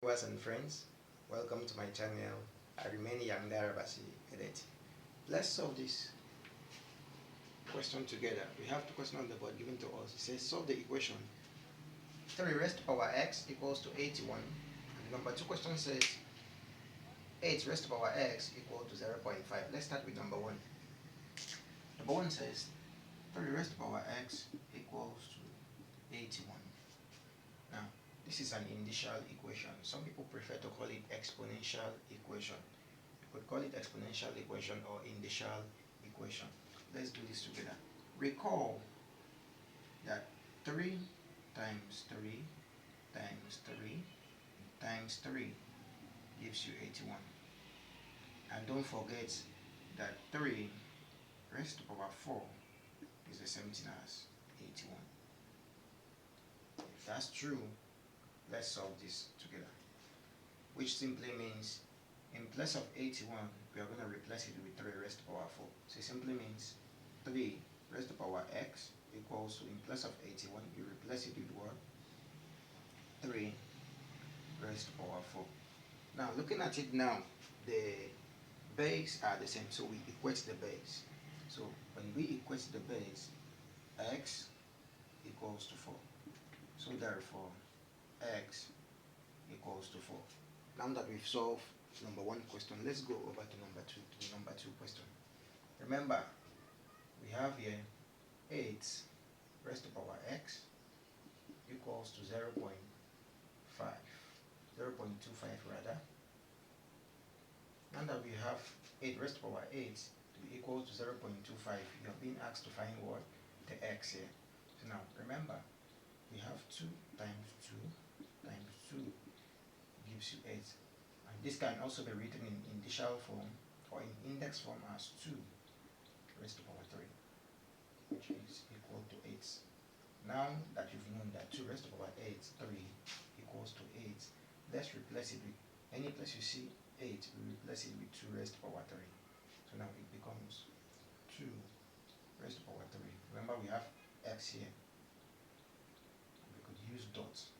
viewers and friends, welcome to my channel. I remain Young Darabasi Edit. Let's solve this question together. We have the question on the board given to us. It says solve the equation 3 raised to power x equals to 81. And the number 2 question says 8 raised to power x equal to 0.5. Let's start with number 1. Number 1 says 3 raised to power x equals to 81. Now, this is an indicial equation. Some people prefer to call it exponential equation. You could call it exponential equation or indicial equation. Let's do this together. Recall that 3 times 3 times 3 times 3 gives you 81. And don't forget that 3 raised to power 4 is the same thing as 81. If that's true, let's solve this together. Which simply means in place of 81, we are going to replace it with 3 raised to power 4. So it simply means 3 raised to power x equals to, in place of 81, you replace it with what? 3 raised to power 4. Now, looking at it now, the base are the same, so we equate the base. So when we equate the base, x equals to 4. So therefore, x equals to 4. Now that we've solved number 1 question, let's go over to number 2 question. Remember, we have here 8 raised to power x equals to 0.25 rather. Now that we have 8 raised to power 8 to be equal to 0.25, you are being asked to find what? The x here. So now remember, we have 2 times 2 times 2 gives you 8. And this can also be written in indicial form or in index form as 2 raised to power 3, which is equal to 8. Now that you've known that 2 raised to power 8, 3 equals to 8, let's replace it with any place you see 8, we replace it with 2 raised to power 3. So now it becomes 2 raised to power 3. Remember, we have x here. We could use dots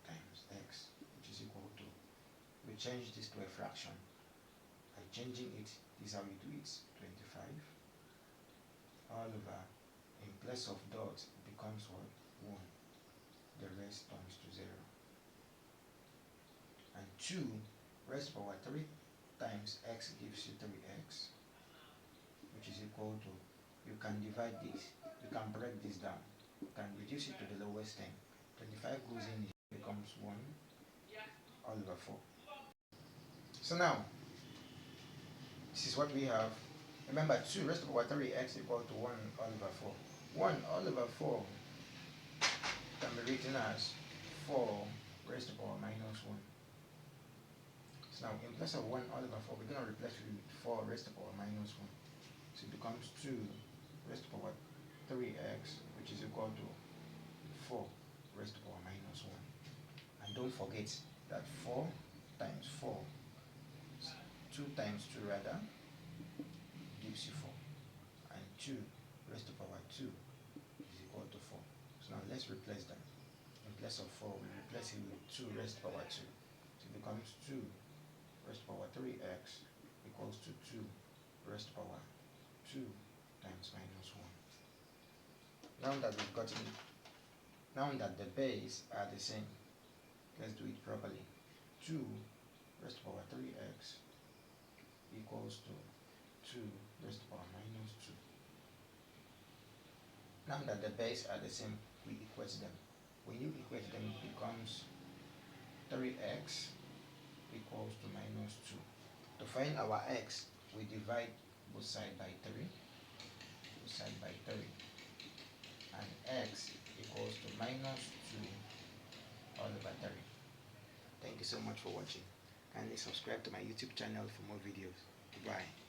times x, which is equal to, we change this to a fraction. By changing it, this is how we do it, 25 all over, in place of dots, it becomes what? 1. The rest turns to 0. And 2 raised to power 3 times x gives you 3x, which is equal to, you can divide this, you can break this down, you can reduce it to the lowest thing. 25 goes in, it becomes 1 all over 4. So now, this is what we have. Remember, 2 raised to power 3x equal to 1 all over 4. 1 all over 4 can be written as 4 raised to power minus 1. So now, in place of 1 all over 4, we're going to replace it with 4 raised to power minus 1. So it becomes 2 raised to power 3x, which is equal to 4 raised to power minus 1. And don't forget that 4 times 4, 2 times 2 rather, gives you 4. And 2 raised to power 2 is equal to 4. So now let's replace them. In place of 4, we replace it with 2 raised to power 2. So it becomes 2 raised to power 3x equals to 2 raised to power 2 times minus 1. Now that we've gotten, now that the base are the same, let's do it properly. 2 raised to power 3x equals to 2 raised to power minus 2. Now that the base are the same, we equate them. When you equate them, it becomes 3x equals to minus 2. To find our x, we divide both sides by 3. Both sides by 3. And x equals to minus 2 all over 3. Thank you so much for watching. Kindly subscribe to my YouTube channel for more videos. Goodbye.